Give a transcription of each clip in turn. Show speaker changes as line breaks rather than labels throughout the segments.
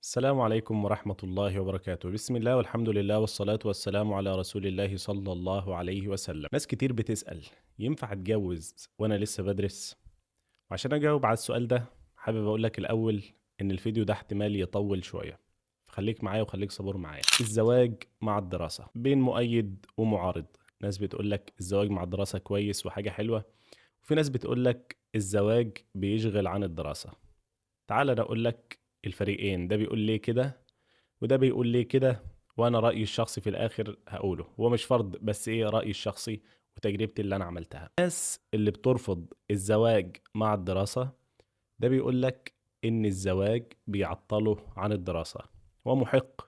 السلام عليكم ورحمة الله وبركاته. بسم الله والحمد لله والصلاة والسلام على رسول الله صلى الله عليه وسلم. ناس كتير بتسأل: ينفع اتجوز وانا لسه بدرس؟ وعشان اجاوب على السؤال ده حابب اقول لك الاول ان الفيديو ده احتمال يطول شوية، فخليك معايا وخليك صبور معايا. الزواج مع الدراسة بين مؤيد ومعارض. ناس بتقول لك الزواج مع الدراسة كويس وحاجة حلوة، وفي ناس بتقول لك الزواج بيشغل عن الدراسة. تعال انا اقول لك الفريقين، ده بيقول ليه كده وده بيقول ليه كده، وانا رأيي الشخصي في الاخر هقوله. هو مش فرض، بس ايه رأيي الشخصي وتجربتي اللي انا عملتها. الناس اللي بترفض الزواج مع الدراسة ده بيقول لك ان الزواج بيعطله عن الدراسة. هو محق،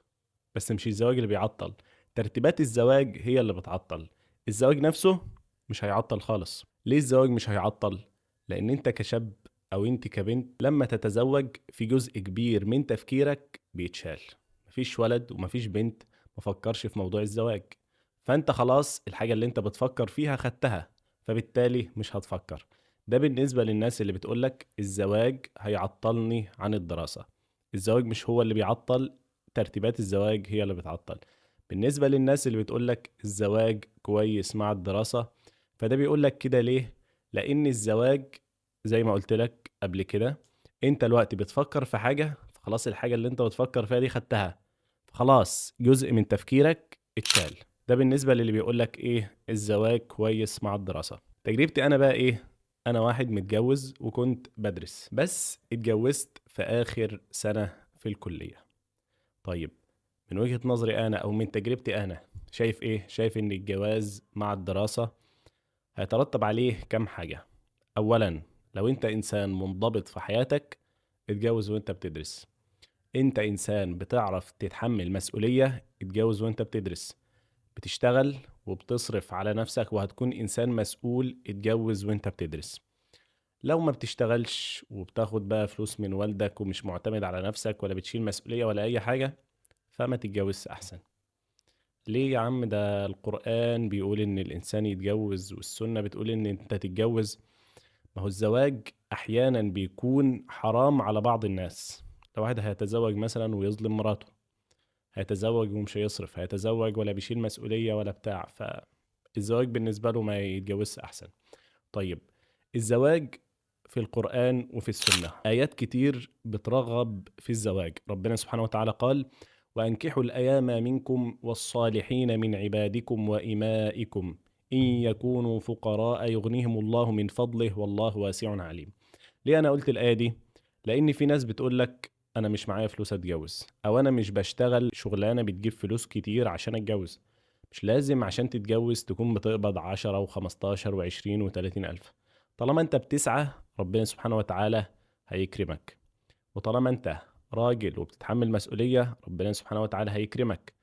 بس مش الزواج اللي بيعطل، ترتيبات الزواج هي اللي بتعطل. الزواج نفسه مش هيعطل خالص. ليه الزواج مش هيعطل؟ لان انت كشاب او انت كبنت لما تتزوج في جزء كبير من تفكيرك بيتشال. مفيش ولد ومفيش بنت مفكرش في موضوع الزواج، فانت خلاص الحاجة اللي انت بتفكر فيها خدتها، فبالتالي مش هتفكر. ده بالنسبة للناس اللي بتقولك الزواج هيعطلني عن الدراسة. الزواج مش هو اللي بيعطل، ترتيبات الزواج هي اللي بتعطل. بالنسبة للناس اللي بتقولك الزواج كويس مع الدراسة، فده بيقولك كده ليه؟ لأن الزواج زي ما قلت لك قبل كده، انت الوقت بتفكر في حاجة، فخلاص الحاجة اللي انت بتفكر فيها دي خدتها، فخلاص جزء من تفكيرك اتشال. ده بالنسبة للي بيقولك ايه الزواج كويس مع الدراسة. تجربتي انا بقى ايه؟ انا واحد متجوز وكنت بدرس، بس اتجوزت في اخر سنة في الكلية. طيب، من وجهة نظري أنا أو من تجربتي أنا شايف إيه؟ شايف إن الجواز مع الدراسة هيترتب عليه كام حاجة. أولا، لو أنت إنسان منضبط في حياتك اتجوز وأنت بتدرس. أنت إنسان بتعرف تتحمل مسؤولية اتجوز وأنت بتدرس. بتشتغل وبتصرف على نفسك وهتكون إنسان مسؤول اتجوز وأنت بتدرس. لو ما بتشتغلش وبتاخد بقى فلوس من والدك ومش معتمد على نفسك ولا بتشيل مسؤولية ولا أي حاجة، فما تتجوزش أحسن. ليه يا عم؟ ده القرآن بيقول إن الإنسان يتجوز والسنة بتقول إن أنت تتجوز. ما هو الزواج أحيانا بيكون حرام على بعض الناس. لو واحد هيتزوج مثلا ويظلم مراته، هيتزوج ومش هيصرف، هيتزوج ولا بيشيل مسؤولية ولا بتاع، فالزواج بالنسبة له ما يتجوزش أحسن. طيب، الزواج في القرآن وفي السنة آيات كتير بترغب في الزواج. ربنا سبحانه وتعالى قال: وأنكحوا الأيام منكم والصالحين من عبادكم وإمائكم إن يكونوا فقراء يغنيهم الله من فضله والله واسع عليم. ليه أنا قلت الآية دي؟ لأن في ناس بتقول لك أنا مش معايا فلوس أتجوز، أو أنا مش بشتغل شغلانة بتجيب فلوس كتير عشان أتجوز. مش لازم عشان تتجوز تكون بتقبض 10 و15 و20 و30 ألف. طالما أنت بتسعى ربنا سبحانه وتعالى هيكرمك، وطالما أنت راجل وبتتحمل مسؤولية ربنا سبحانه وتعالى هيكرمك.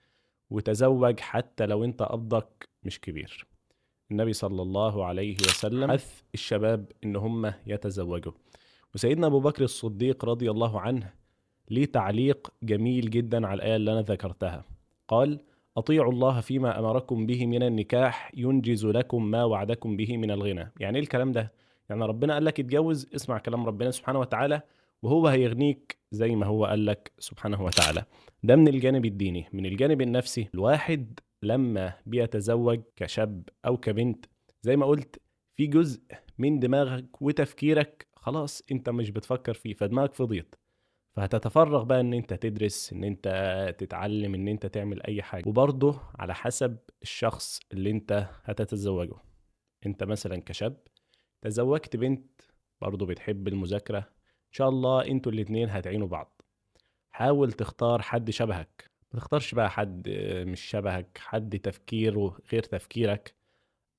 وتزوج حتى لو أنت قبضك مش كبير. النبي صلى الله عليه وسلم حث الشباب إن هم يتزوجوا. وسيدنا أبو بكر الصديق رضي الله عنه ليه تعليق جميل جدا على الآية اللي أنا ذكرتها. قال: أطيعوا الله فيما أمركم به من النكاح ينجز لكم ما وعدكم به من الغنى. يعني إيه الكلام ده؟ يعني ربنا قال لك اتجوز، اسمع كلام ربنا سبحانه وتعالى وهو هيغنيك زي ما هو قال لك سبحانه وتعالى. ده من الجانب الديني. من الجانب النفسي، الواحد لما بيتزوج كشاب أو كبنت زي ما قلت، في جزء من دماغك وتفكيرك خلاص انت مش بتفكر فيه، فدماغك فضيت، فهتتفرغ بقى ان انت تدرس، ان انت تتعلم، ان انت تعمل اي حاجة. وبرضه على حسب الشخص اللي انت هتتزوجه. انت مثلا كشاب تزوجت بنت برضه بتحب المذاكرة، ان شاء الله انتوا الاتنين هتعينوا بعض. حاول تختار حد شبهك، ما تختارش بقى حد مش شبهك، حد تفكيره غير تفكيرك.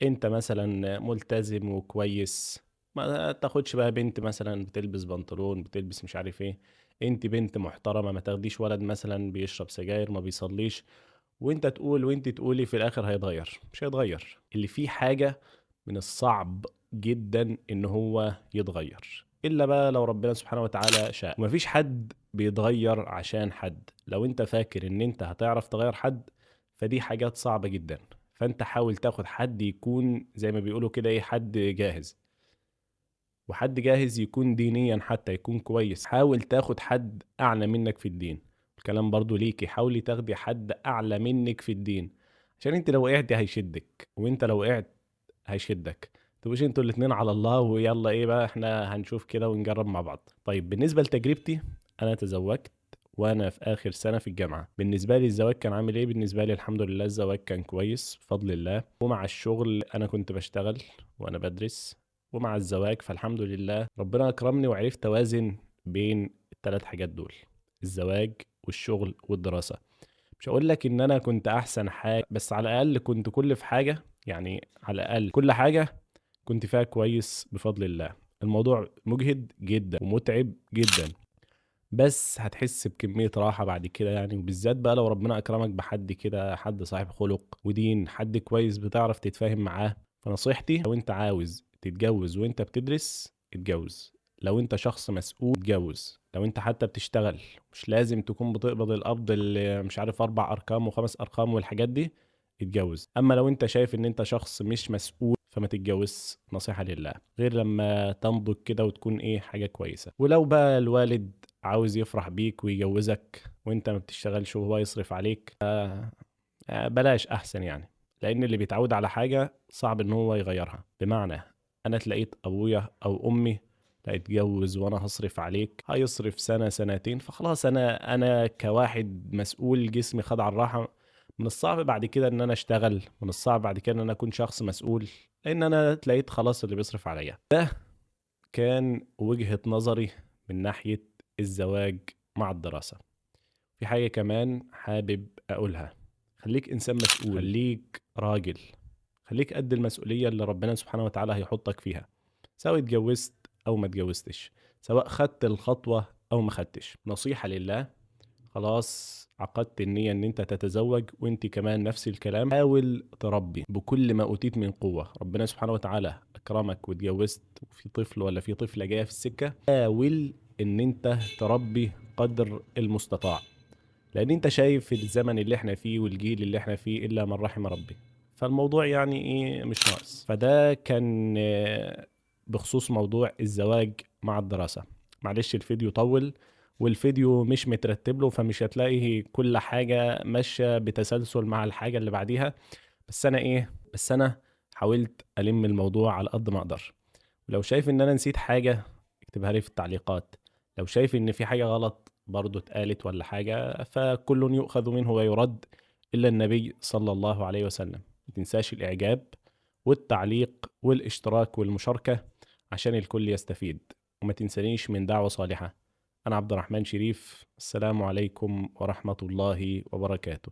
انت مثلا ملتزم وكويس، ما تاخدش بقى بنت مثلا بتلبس بنطلون بتلبس مش عارف ايه. انت بنت محترمة، ما تاخديش ولد مثلا بيشرب سجاير ما بيصليش، وانت تقول وانت تقولي في الاخر هيتغير. مش هيتغير. اللي فيه حاجة من الصعب جدا ان هو يتغير، الا بقى لو ربنا سبحانه وتعالى شاء. ومفيش حد بيتغير عشان حد. لو انت فاكر ان انت هتعرف تغير حد، فدي حاجات صعبة جدا. فانت حاول تاخد حد يكون زي ما بيقولوا كده ايه، حد جاهز. وحد جاهز يكون دينيا حتى يكون كويس. حاول تاخد حد اعلى منك في الدين، الكلام برضو ليكي، حاولي تاخدي حد اعلى منك في الدين، عشان انت لو وقعتي هيشدك، وانت لو وقعت هيشدك. تبقوش انتوا الاتنين على الله ويلا ايه بقى احنا هنشوف كده ونجرب مع بعض. طيب بالنسبة لتجربتي، انا تزوجت وانا في اخر سنة في الجامعة. بالنسبة لي الزواج كان عامل ايه؟ بالنسبة لي الحمد لله الزواج كان كويس بفضل الله. ومع الشغل انا كنت بشتغل وانا بدرس، ومع الزواج فالحمد لله ربنا اكرمني وعرفت اوازن بين الثلاث حاجات دول: الزواج والشغل والدراسة. مش هقول لك ان انا كنت احسن حاجة، بس على الاقل كنت كل في حاجة، يعني على الاقل كل حاجة كنت فيها كويس بفضل الله. الموضوع مجهد جدا ومتعب جدا، بس هتحس بكمية راحة بعد كده يعني، وبالذات بقى لو ربنا أكرمك بحد كده، حد صاحب خلق ودين، حد كويس بتعرف تتفاهم معاه. فنصيحتي لو انت عاوز تتجوز وانت بتدرس اتجوز، لو انت شخص مسؤول اتجوز، لو انت حتى بتشتغل مش لازم تكون بتقبض القبض اللي مش عارف 4 أرقام و5 أرقام والحاجات دي، اتجوز. اما لو انت شايف ان انت شخص مش مسؤول فما تتجوز، نصيحة لله، غير لما تنضج كده وتكون ايه حاجة كويسة. ولو بقى الوالد عاوز يفرح بيك ويجوزك وانت ما بتشتغلش وهو يصرف عليك، بلاش احسن يعني، لان اللي بيتعود على حاجة صعب ان هو يغيرها. بمعنى انا تلاقيت ابويا او امي: لا اتجوز وانا هصرف عليك، هيصرف سنة سنتين فخلاص، انا كواحد مسؤول جسمي خد على الراحة. من الصعب بعد كده ان انا اشتغل، من الصعب بعد كده ان انا اكون شخص مسؤول، لان انا تلاقيت خلاص اللي بيصرف عليا. كان وجهة نظري من ناحية الزواج مع الدراسة. في حاجة كمان حابب أقولها: خليك إنسان مسؤول، خليك راجل، خليك قد المسؤولية اللي ربنا سبحانه وتعالى هيحطك فيها، سواء اتجوزت أو ما اتجوزتش، سواء خدت الخطوة أو ما خدتش. نصيحة لله: خلاص عقدت النية ان انت تتزوج، وانت كمان نفس الكلام، حاول تربي بكل ما اوتيت من قوة. ربنا سبحانه وتعالى اكرمك واتجوزت وفي طفل ولا في طفلة جاية في السكة، حاول ان انت تربي قدر المستطاع، لان انت شايف الزمن اللي احنا فيه والجيل اللي احنا فيه الا من رحم ربي. فالموضوع يعني ايه مش ناقص. فده كان بخصوص موضوع الزواج مع الدراسة. معلش الفيديو طول والفيديو مش مترتب له، فمش هتلاقي كل حاجة ماشية بتسلسل مع الحاجة اللي بعديها. بس انا حاولت الم الموضوع على قد ما اقدر. لو شايف ان انا نسيت حاجة اكتبها لي في التعليقات. لو شايف ان في حاجة غلط برضو اتقالت ولا حاجة، فكل يؤخذ منه ويرد الا النبي صلى الله عليه وسلم. ما تنساش الاعجاب والتعليق والاشتراك والمشاركة عشان الكل يستفيد، وما تنسانيش من دعوة صالحة. انا عبد الرحمن شريف، السلام عليكم ورحمة الله وبركاته.